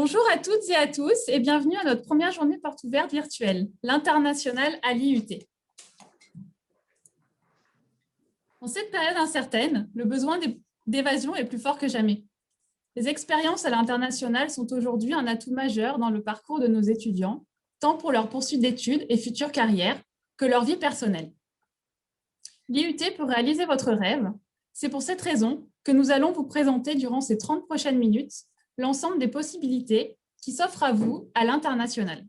Bonjour à toutes et à tous et bienvenue à notre première journée porte ouverte virtuelle, l'international à l'IUT. En cette période incertaine, le besoin d'évasion est plus fort que jamais. Les expériences à l'international sont aujourd'hui un atout majeur dans le parcours de nos étudiants, tant pour leur poursuite d'études et future carrière que leur vie personnelle. L'IUT peut réaliser votre rêve. C'est pour cette raison que nous allons vous présenter durant ces 30 prochaines minutes l'ensemble des possibilités qui s'offrent à vous à l'international.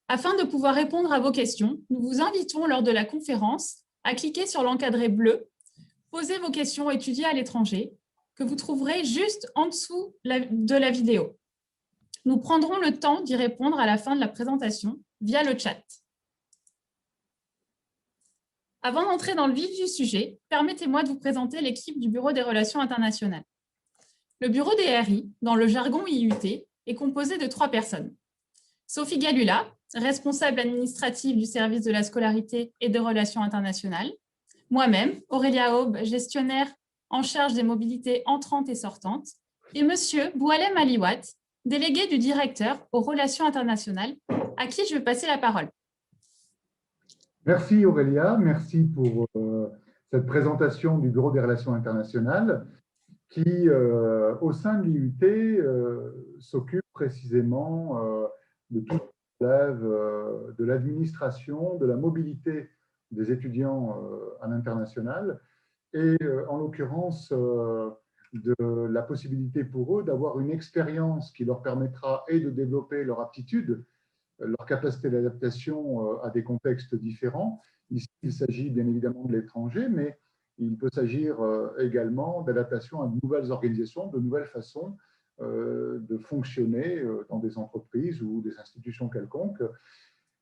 Afin de pouvoir répondre à vos questions, nous vous invitons lors de la conférence à cliquer sur l'encadré bleu, poser vos questions étudiées à l'étranger, que vous trouverez juste en dessous de la vidéo. Nous prendrons le temps d'y répondre à la fin de la présentation via le chat. Avant d'entrer dans le vif du sujet, permettez-moi de vous présenter l'équipe du Bureau des Relations internationales. Le Bureau des RI, dans le jargon IUT, est composé de 3 personnes. Sophie Galula, responsable administrative du service de la scolarité et des relations internationales. Moi-même, Aurélia Aube, gestionnaire en charge des mobilités entrantes et sortantes. Et monsieur Boualem Aliwat, délégué du directeur aux relations internationales, à qui je vais passer la parole. Merci Aurélia, merci pour cette présentation du Bureau des relations internationales qui, au sein de l'IUT, s'occupe précisément de tout ce qui relève de l'administration, de la mobilité des étudiants à l'international et en l'occurrence de la possibilité pour eux d'avoir une expérience qui leur permettra et de développer leur aptitude, leur capacité d'adaptation à des contextes différents. Ici, il s'agit bien évidemment de l'étranger, mais il peut s'agir également d'adaptation à de nouvelles organisations, de nouvelles façons de fonctionner dans des entreprises ou des institutions quelconques.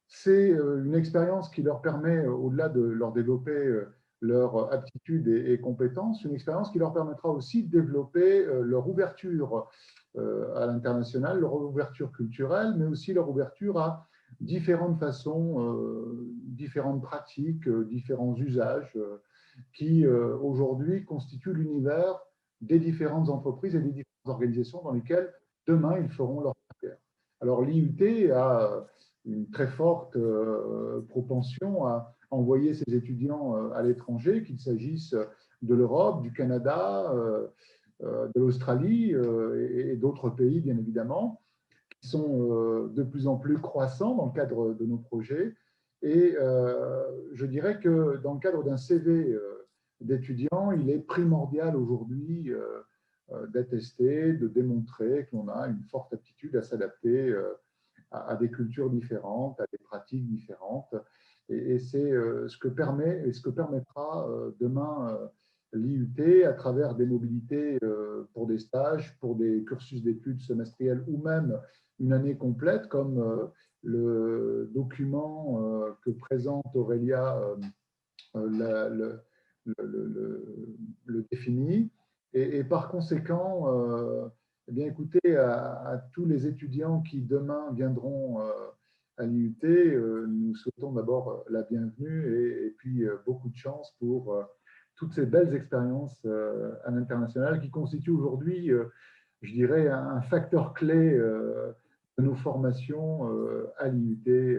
C'est une expérience qui leur permet, au-delà de leur développer leur aptitude et compétences, une expérience qui leur permettra aussi de développer leur ouverture à l'international, leur ouverture culturelle, mais aussi leur ouverture à différentes façons, différentes pratiques, différents usages qui aujourd'hui constituent l'univers des différentes entreprises et des différentes organisations dans lesquelles demain ils feront leur carrière. Alors l'IUT a une très forte propension à envoyer ses étudiants à l'étranger, qu'il s'agisse de l'Europe, du Canada, de l'Australie et d'autres pays, bien évidemment, qui sont de plus en plus croissants dans le cadre de nos projets. Et je dirais que dans le cadre d'un CV d'étudiant, il est primordial aujourd'hui d'attester, de démontrer que l'on a une forte aptitude à s'adapter à des cultures différentes, à des pratiques différentes. Et c'est ce que permet et ce que permettra demain l'IUT à travers des mobilités pour des stages, pour des cursus d'études semestriels ou même une année complète, comme le document que présente Aurélia le définit. Et par conséquent, eh bien, écoutez, à tous les étudiants qui demain viendront à l'IUT, nous souhaitons d'abord la bienvenue et puis beaucoup de chance pour toutes ces belles expériences à l'international qui constituent aujourd'hui, je dirais, un facteur clé de nos formations à l'IUT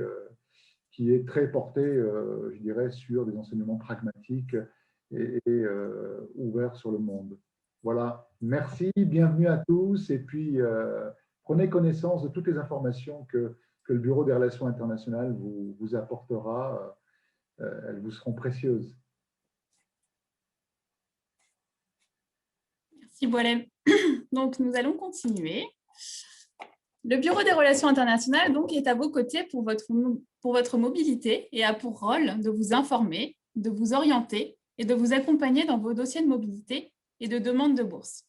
qui est très porté, je dirais, sur des enseignements pragmatiques et ouverts sur le monde. Voilà, merci, bienvenue à tous et puis prenez connaissance de toutes les informations que le Bureau des relations internationales vous apportera. Elles vous seront précieuses. Merci Boualem. Donc, nous allons continuer. Le Bureau des relations internationales donc, est à vos côtés pour votre mobilité et a pour rôle de vous informer, de vous orienter et de vous accompagner dans vos dossiers de mobilité et de demande de bourse.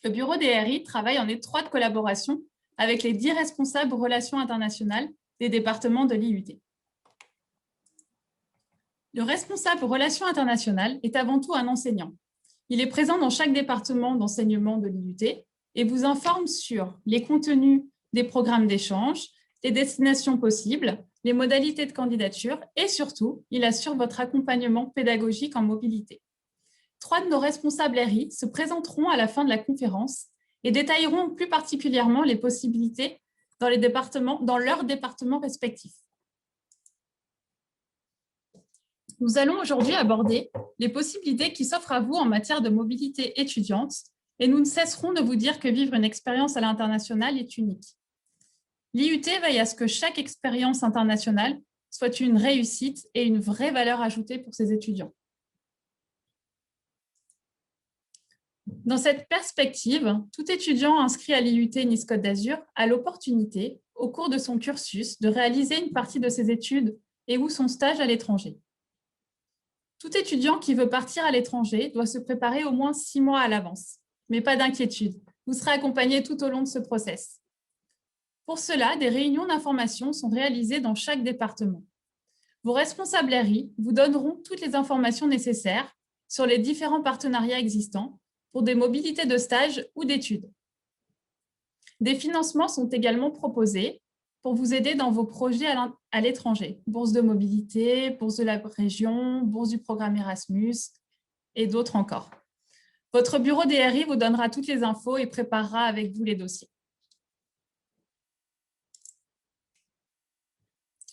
Le Bureau des RI travaille en étroite collaboration avec les 10 responsables relations internationales des départements de l'IUT. Le responsable relations internationales est avant tout un enseignant. Il est présent dans chaque département d'enseignement de l'IUT et vous informe sur les contenus des programmes d'échange, les destinations possibles, les modalités de candidature et surtout, il assure votre accompagnement pédagogique en mobilité. 3 de nos responsables RI se présenteront à la fin de la conférence et détailleront plus particulièrement les possibilités dans leurs départements respectifs. Nous allons aujourd'hui aborder les possibilités qui s'offrent à vous en matière de mobilité étudiante et nous ne cesserons de vous dire que vivre une expérience à l'international est unique. L'IUT veille à ce que chaque expérience internationale soit une réussite et une vraie valeur ajoutée pour ses étudiants. Dans cette perspective, tout étudiant inscrit à l'IUT Nice-Côte d'Azur a l'opportunité, au cours de son cursus, de réaliser une partie de ses études et ou son stage à l'étranger. Tout étudiant qui veut partir à l'étranger doit se préparer au moins 6 mois à l'avance. Mais pas d'inquiétude, vous serez accompagné tout au long de ce process. Pour cela, des réunions d'information sont réalisées dans chaque département. Vos responsables RI vous donneront toutes les informations nécessaires sur les différents partenariats existants pour des mobilités de stage ou d'études. Des financements sont également proposés pour vous aider dans vos projets à l'étranger. Bourse de mobilité, bourse de la région, bourse du programme Erasmus et d'autres encore. Votre bureau DRI vous donnera toutes les infos et préparera avec vous les dossiers.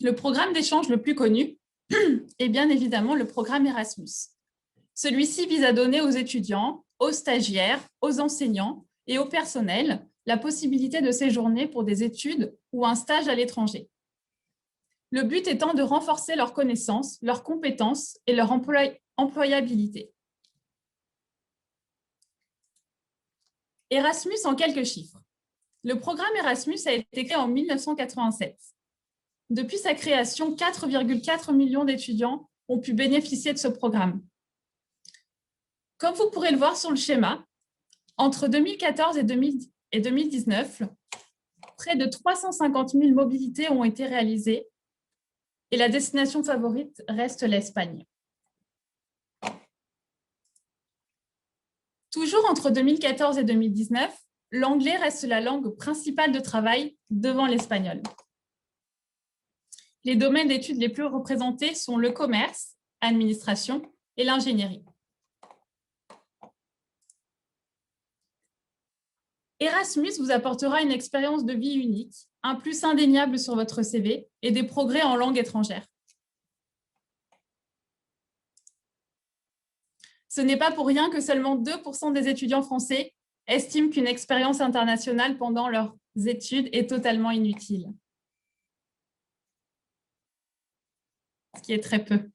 Le programme d'échange le plus connu est bien évidemment le programme Erasmus. Celui-ci vise à donner aux étudiants, aux stagiaires, aux enseignants et au personnel la possibilité de séjourner pour des études ou un stage à l'étranger. Le but étant de renforcer leurs connaissances, leurs compétences et leur employabilité. Erasmus en quelques chiffres. Le programme Erasmus a été créé en 1987. Depuis sa création, 4,4 millions d'étudiants ont pu bénéficier de ce programme. Comme vous pourrez le voir sur le schéma, entre 2014 et 2019, près de 350 000 mobilités ont été réalisées et la destination favorite reste l'Espagne. Toujours entre 2014 et 2019, l'anglais reste la langue principale de travail devant l'espagnol. Les domaines d'études les plus représentés sont le commerce, administration et l'ingénierie. Erasmus vous apportera une expérience de vie unique, un plus indéniable sur votre CV et des progrès en langue étrangère. Ce n'est pas pour rien que seulement 2% des étudiants français estiment qu'une expérience internationale pendant leurs études est totalement inutile. Ce qui est très peu.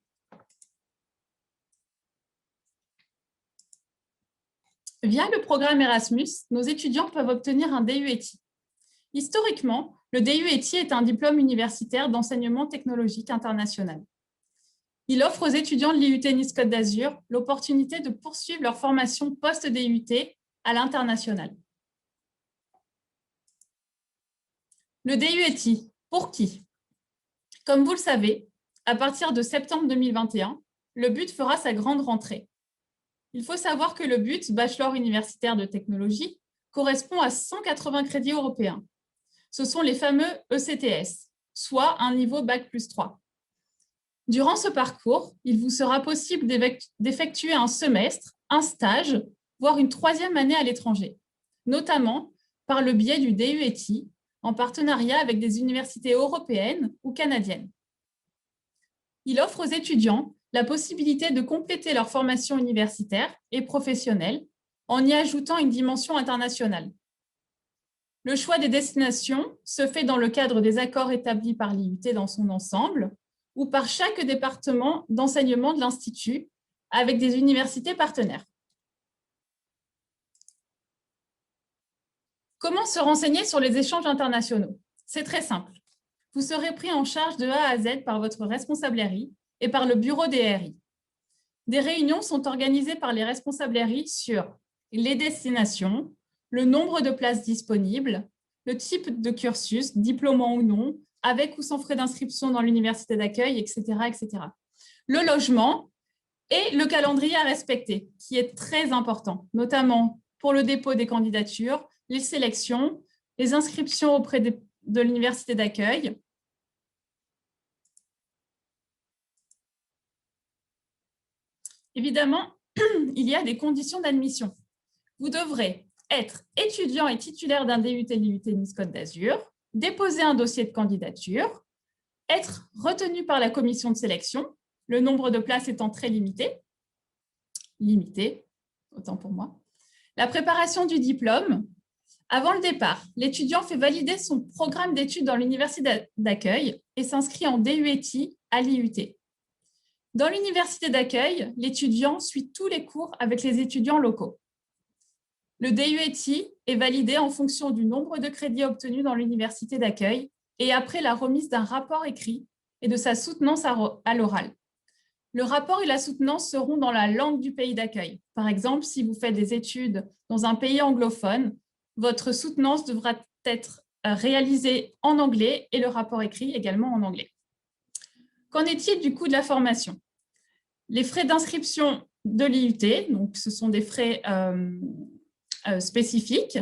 Via le programme Erasmus, nos étudiants peuvent obtenir un DUET. Historiquement, le DUET est un diplôme universitaire d'enseignement technologique international. Il offre aux étudiants de l'IUT Nice-Côte d'Azur l'opportunité de poursuivre leur formation post-DUT à l'international. Le DUET, pour qui? Comme vous le savez, à partir de septembre 2021, le BUT fera sa grande rentrée. Il faut savoir que le BUT, Bachelor universitaire de technologie, correspond à 180 crédits européens. Ce sont les fameux ECTS, soit un niveau Bac+3. Durant ce parcours, il vous sera possible d'effectuer un semestre, un stage, voire une 3e année à l'étranger, notamment par le biais du DUET, en partenariat avec des universités européennes ou canadiennes. Il offre aux étudiants la possibilité de compléter leur formation universitaire et professionnelle en y ajoutant une dimension internationale. Le choix des destinations se fait dans le cadre des accords établis par l'IUT dans son ensemble ou par chaque département d'enseignement de l'Institut avec des universités partenaires. Comment se renseigner sur les échanges internationaux? C'est très simple. Vous serez pris en charge de A à Z par votre responsable RI et par le bureau des RI. Des réunions sont organisées par les responsables RI sur les destinations, le nombre de places disponibles, le type de cursus, diplômant ou non, avec ou sans frais d'inscription dans l'université d'accueil, etc., etc. Le logement et le calendrier à respecter, qui est très important, notamment pour le dépôt des candidatures, les sélections, les inscriptions auprès de l'université d'accueil. Évidemment, il y a des conditions d'admission. Vous devrez être étudiant et titulaire d'un DUT de l'IUT Nice-Côte d'Azur, déposer un dossier de candidature, être retenu par la commission de sélection, le nombre de places étant très limité, autant pour moi. La préparation du diplôme. Avant le départ, l'étudiant fait valider son programme d'études dans l'université d'accueil et s'inscrit en DUT à l'IUT. Dans l'université d'accueil, l'étudiant suit tous les cours avec les étudiants locaux. Le DUT est validé en fonction du nombre de crédits obtenus dans l'université d'accueil et après la remise d'un rapport écrit et de sa soutenance à l'oral. Le rapport et la soutenance seront dans la langue du pays d'accueil. Par exemple, si vous faites des études dans un pays anglophone, votre soutenance devra être réalisée en anglais et le rapport écrit également en anglais. Qu'en est-il du coût de la formation? Les frais d'inscription de l'IUT, donc ce sont des frais spécifiques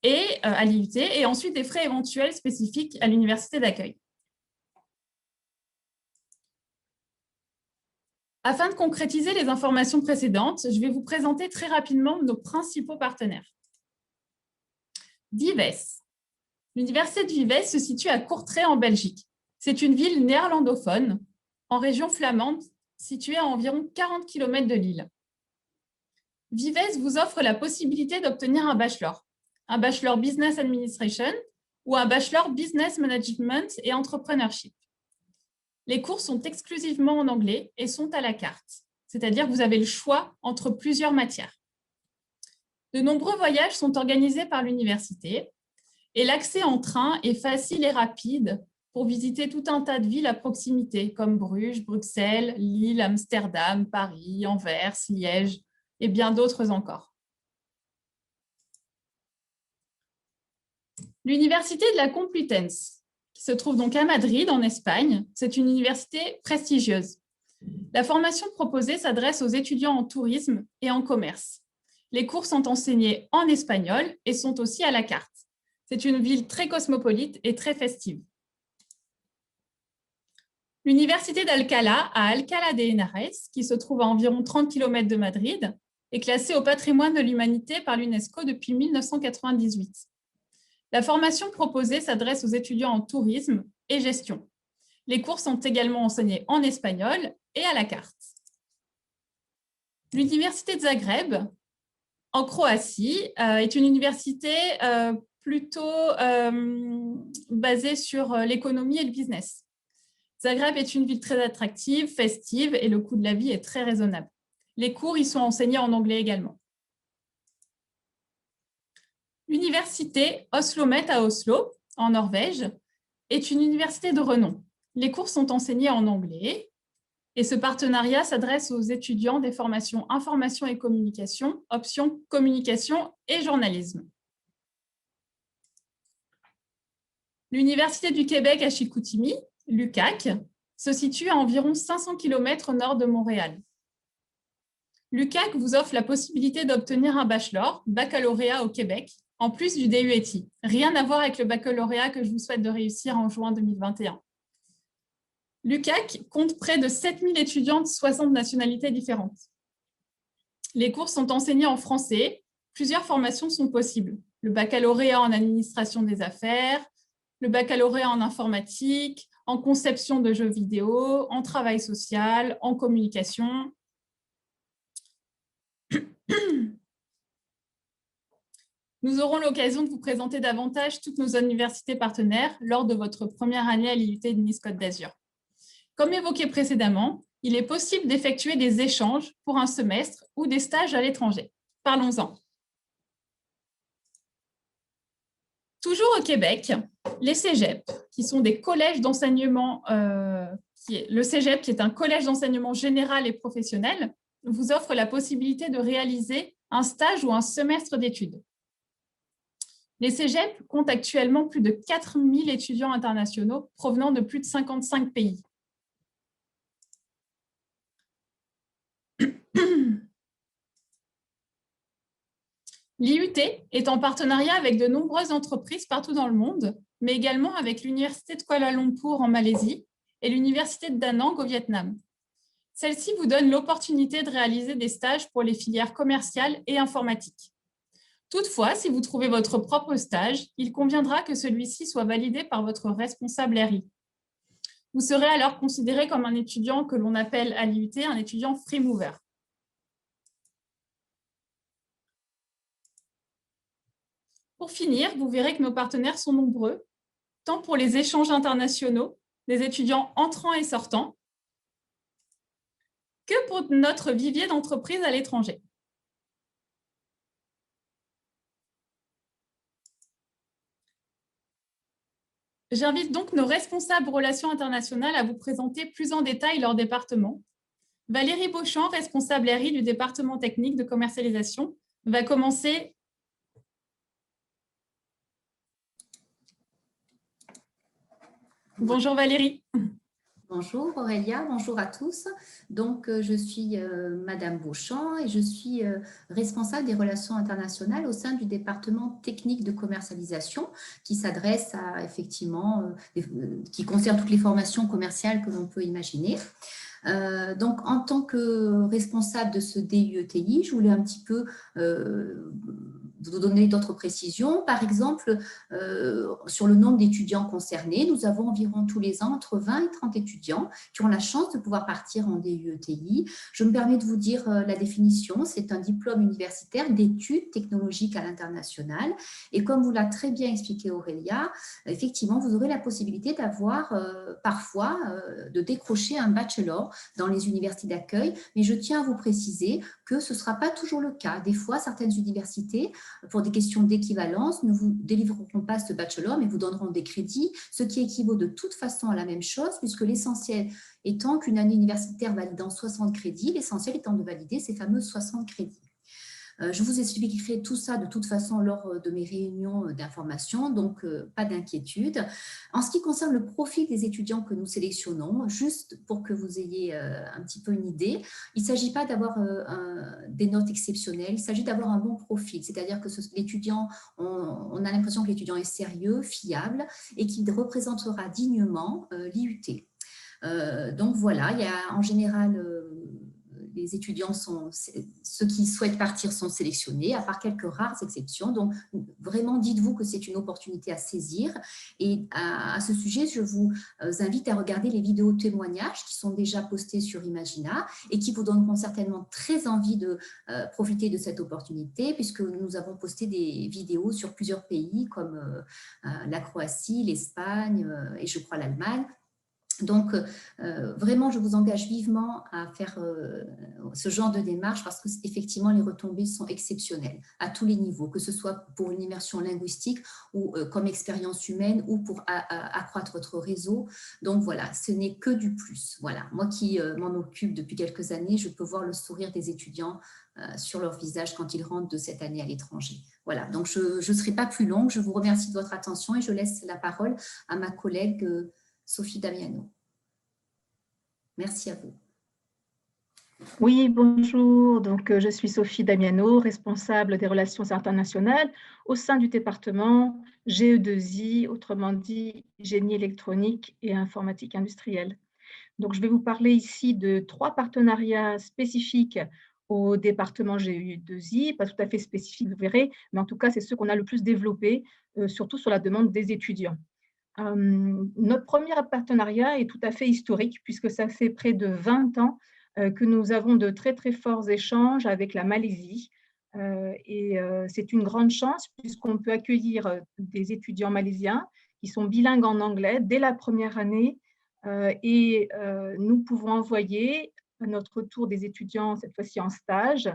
à l'IUT et ensuite des frais éventuels spécifiques à l'université d'accueil. Afin de concrétiser les informations précédentes, je vais vous présenter très rapidement nos principaux partenaires. Vives. L'université de Vives se situe à Courtrai en Belgique. C'est une ville néerlandophone en région flamande située à environ 40 km de Lille. Vives vous offre la possibilité d'obtenir un bachelor Business Administration ou un bachelor Business Management et Entrepreneurship. Les cours sont exclusivement en anglais et sont à la carte, c'est-à-dire que vous avez le choix entre plusieurs matières. De nombreux voyages sont organisés par l'université et l'accès en train est facile et rapide pour visiter tout un tas de villes à proximité, comme Bruges, Bruxelles, Lille, Amsterdam, Paris, Anvers, Liège et bien d'autres encore. L'Université de la Complutense, qui se trouve donc à Madrid, en Espagne, c'est une université prestigieuse. La formation proposée s'adresse aux étudiants en tourisme et en commerce. Les cours sont enseignés en espagnol et sont aussi à la carte. C'est une ville très cosmopolite et très festive. L'université d'Alcalá, à Alcalá de Henares, qui se trouve à environ 30 km de Madrid, est classée au patrimoine de l'humanité par l'UNESCO depuis 1998. La formation proposée s'adresse aux étudiants en tourisme et gestion. Les cours sont également enseignés en espagnol et à la carte. L'université de Zagreb, en Croatie, est une université plutôt basée sur l'économie et le business. Zagreb est une ville très attractive, festive et le coût de la vie est très raisonnable. Les cours y sont enseignés en anglais également. L'université Oslo-Met à Oslo, en Norvège, est une université de renom. Les cours sont enseignés en anglais et ce partenariat s'adresse aux étudiants des formations information et communication, option communication et journalisme. L'Université du Québec à Chicoutimi, l'UQAC, se situe à environ 500 km au nord de Montréal. L'UQAC vous offre la possibilité d'obtenir un baccalauréat au Québec, en plus du DUT. Rien à voir avec le baccalauréat que je vous souhaite de réussir en juin 2021. L'UQAC compte près de 7000 étudiants de 60 nationalités différentes. Les cours sont enseignés en français. Plusieurs formations sont possibles. Le baccalauréat en administration des affaires, le baccalauréat en informatique, en conception de jeux vidéo, en travail social, en communication. Nous aurons l'occasion de vous présenter davantage toutes nos universités partenaires lors de votre première année à l'IUT de Nice-Côte d'Azur. Comme évoqué précédemment, il est possible d'effectuer des échanges pour un semestre ou des stages à l'étranger. Parlons-en. Toujours au Québec, les cégeps, qui sont des collèges d'enseignement, le cégep, qui est un collège d'enseignement général et professionnel, vous offre la possibilité de réaliser un stage ou un semestre d'études. Les cégeps comptent actuellement plus de 4000 étudiants internationaux provenant de plus de 55 pays. L'IUT est en partenariat avec de nombreuses entreprises partout dans le monde, mais également avec l'Université de Kuala Lumpur en Malaisie et l'Université de Da Nang au Vietnam. Celle-ci vous donne l'opportunité de réaliser des stages pour les filières commerciales et informatiques. Toutefois, si vous trouvez votre propre stage, il conviendra que celui-ci soit validé par votre responsable RI. Vous serez alors considéré comme un étudiant que l'on appelle à l'IUT un étudiant free mover. Pour finir, vous verrez que nos partenaires sont nombreux, tant pour les échanges internationaux, des étudiants entrants et sortants, que pour notre vivier d'entreprises à l'étranger. J'invite donc nos responsables relations internationales à vous présenter plus en détail leur département. Valérie Beauchamp, responsable RI du département technique de commercialisation, va commencer. Bonjour Valérie. Bonjour Aurélia, bonjour à tous. Donc, je suis Madame Beauchamp et je suis responsable des relations internationales au sein du département technique de commercialisation qui s'adresse à, effectivement, qui concerne toutes les formations commerciales que l'on peut imaginer. Donc, en tant que responsable de ce DUETI, je voulais un petit peu vous donner d'autres précisions. Par exemple, sur le nombre d'étudiants concernés, nous avons environ tous les ans entre 20 et 30 étudiants qui ont la chance de pouvoir partir en DUETI. Je me permets de vous dire la définition. C'est un diplôme universitaire d'études technologiques à l'international. Et comme vous l'a très bien expliqué Aurélia, effectivement, vous aurez la possibilité d'avoir parfois de décrocher un bachelor dans les universités d'accueil. Mais je tiens à vous préciser que ce ne sera pas toujours le cas. Des fois, certaines universités, pour des questions d'équivalence, ne vous délivreront pas ce bachelor, mais vous donneront des crédits, ce qui équivaut de toute façon à la même chose, puisque l'essentiel étant qu'une année universitaire validant 60 crédits, l'essentiel étant de valider ces fameux 60 crédits. Je vous expliquerai tout ça de toute façon lors de mes réunions d'information, donc pas d'inquiétude. En ce qui concerne le profil des étudiants que nous sélectionnons, juste pour que vous ayez un petit peu une idée, il ne s'agit pas d'avoir des notes exceptionnelles, il s'agit d'avoir un bon profil, c'est-à-dire que l'étudiant, on a l'impression que l'étudiant est sérieux, fiable et qu'il représentera dignement l'IUT. Donc voilà, il y a en général les étudiants ceux qui souhaitent partir sont sélectionnés, à part quelques rares exceptions. Donc, vraiment, dites-vous que c'est une opportunité à saisir. Et à ce sujet, je vous invite à regarder les vidéos témoignages qui sont déjà postées sur Imagina et qui vous donneront certainement très envie de profiter de cette opportunité, puisque nous avons posté des vidéos sur plusieurs pays comme la Croatie, l'Espagne et je crois l'Allemagne. Donc, vraiment, je vous engage vivement à faire ce genre de démarche parce qu'effectivement, les retombées sont exceptionnelles à tous les niveaux, que ce soit pour une immersion linguistique ou comme expérience humaine ou pour accroître votre réseau. Donc, voilà, ce n'est que du plus. Voilà, moi qui m'en occupe depuis quelques années, je peux voir le sourire des étudiants sur leur visage quand ils rentrent de cette année à l'étranger. Voilà, donc je ne serai pas plus longue. Je vous remercie de votre attention et je laisse la parole à ma collègue Sophie Damiano. Merci à vous. Oui, bonjour. Donc, je suis Sophie Damiano, responsable des relations internationales au sein du département GE2I, autrement dit génie électronique et informatique industrielle. Donc, je vais vous parler ici de 3 partenariats spécifiques au département GE2I, pas tout à fait spécifiques, vous verrez, mais en tout cas, c'est ceux qu'on a le plus développés, surtout sur la demande des étudiants. Notre premier partenariat est tout à fait historique puisque ça fait près de 20 ans que nous avons de très, très forts échanges avec la Malaisie. C'est une grande chance puisqu'on peut accueillir des étudiants malaisiens qui sont bilingues en anglais dès la première année nous pouvons envoyer à notre tour des étudiants, cette fois-ci en stage,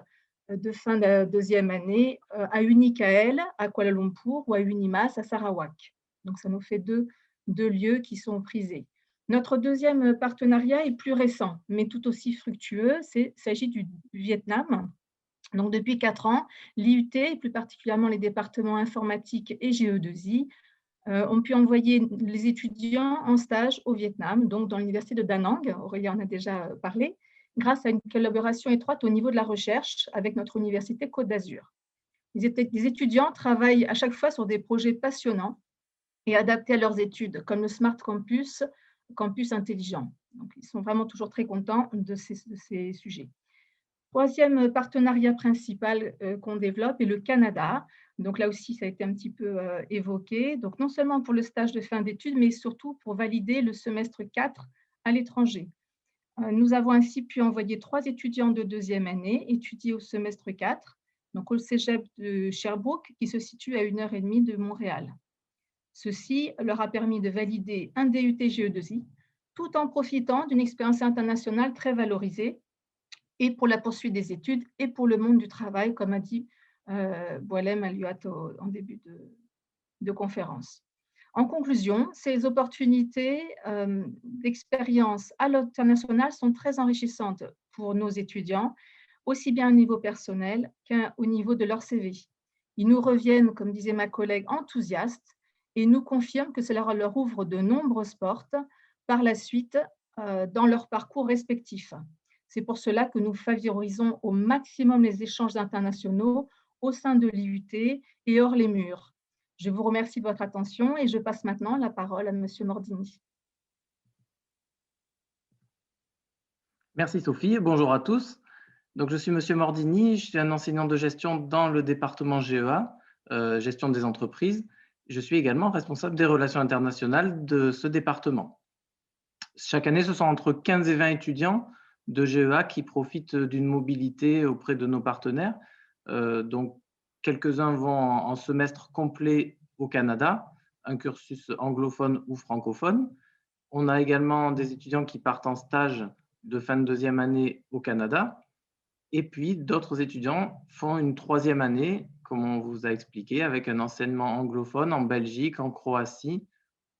de fin de deuxième année à Unicael à Kuala Lumpur ou à Unimas à Sarawak. Donc, ça nous fait deux lieux qui sont prisés. Notre deuxième partenariat est plus récent, mais tout aussi fructueux. Il s'agit du Vietnam. Donc, depuis 4 ans, l'IUT, et plus particulièrement les départements informatiques et GE2I, ont pu envoyer les étudiants en stage au Vietnam, donc dans l'université de Da Nang, Aurélia en a déjà parlé, grâce à une collaboration étroite au niveau de la recherche avec notre université Côte d'Azur. Les étudiants travaillent à chaque fois sur des projets passionnants et adaptés à leurs études, comme le Smart Campus, Campus intelligent. Donc, ils sont vraiment toujours très contents de ces sujets. Troisième partenariat principal qu'on développe est le Canada. Donc là aussi, ça a été un petit peu évoqué. Donc non seulement pour le stage de fin d'études, mais surtout pour valider le semestre 4 à l'étranger. Nous avons ainsi pu envoyer 3 étudiants de deuxième année étudier au semestre 4, donc au Cégep de Sherbrooke, qui se situe à 1h30 de Montréal. Ceci leur a permis de valider un DUT GE2I, tout en profitant d'une expérience internationale très valorisée, et pour la poursuite des études et pour le monde du travail, comme a dit Boalem Aliouat en début de conférence. En conclusion, ces opportunités d'expérience à l'international sont très enrichissantes pour nos étudiants, aussi bien au niveau personnel qu'au niveau de leur CV. Ils nous reviennent, comme disait ma collègue, enthousiastes et nous confirment que cela leur ouvre de nombreuses portes par la suite dans leur parcours respectif. C'est pour cela que nous favorisons au maximum les échanges internationaux au sein de l'IUT et hors les murs. Je vous remercie de votre attention et je passe maintenant la parole à M. Mordini. Merci Sophie, bonjour à tous. Donc, je suis M. Mordini, je suis un enseignant de gestion dans le département GEA, gestion des entreprises. Je suis également responsable des relations internationales de ce département. Chaque année, ce sont entre 15 et 20 étudiants de GEA qui profitent d'une mobilité auprès de nos partenaires. Donc, quelques-uns vont en semestre complet au Canada, un cursus anglophone ou francophone. On a également des étudiants qui partent en stage de fin de deuxième année au Canada. Et puis, d'autres étudiants font une troisième année, comme on vous a expliqué, avec un enseignement anglophone en Belgique, en Croatie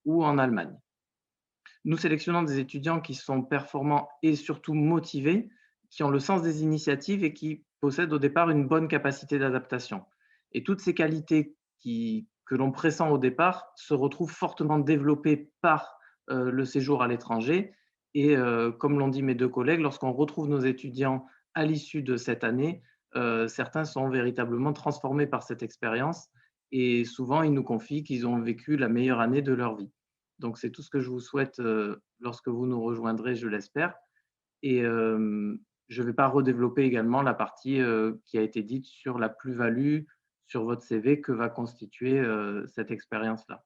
ou en Allemagne. Nous sélectionnons des étudiants qui sont performants et surtout motivés, qui ont le sens des initiatives et qui possèdent au départ une bonne capacité d'adaptation. Et toutes ces qualités que l'on pressent au départ se retrouvent fortement développées par le séjour à l'étranger. Et comme l'ont dit mes deux collègues, lorsqu'on retrouve nos étudiants à l'issue de cette année, certains sont véritablement transformés par cette expérience et souvent ils nous confient qu'ils ont vécu la meilleure année de leur vie. Donc c'est tout ce que je vous souhaite lorsque vous nous rejoindrez, je l'espère. Et je ne vais pas redévelopper également la partie qui a été dite sur la plus-value sur votre CV que va constituer cette expérience-là.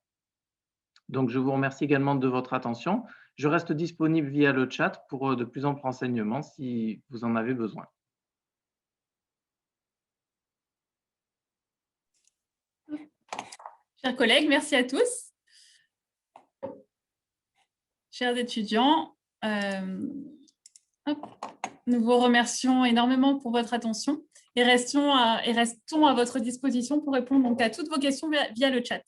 Donc je vous remercie également de votre attention. Je reste disponible via le chat pour de plus amples renseignements si vous en avez besoin. Chers collègues, merci à tous. Chers étudiants, nous vous remercions énormément pour votre attention et restons à votre disposition pour répondre donc à toutes vos questions via le chat.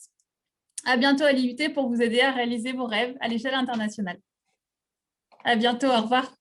À bientôt à l'IUT pour vous aider à réaliser vos rêves à l'échelle internationale. À bientôt, au revoir.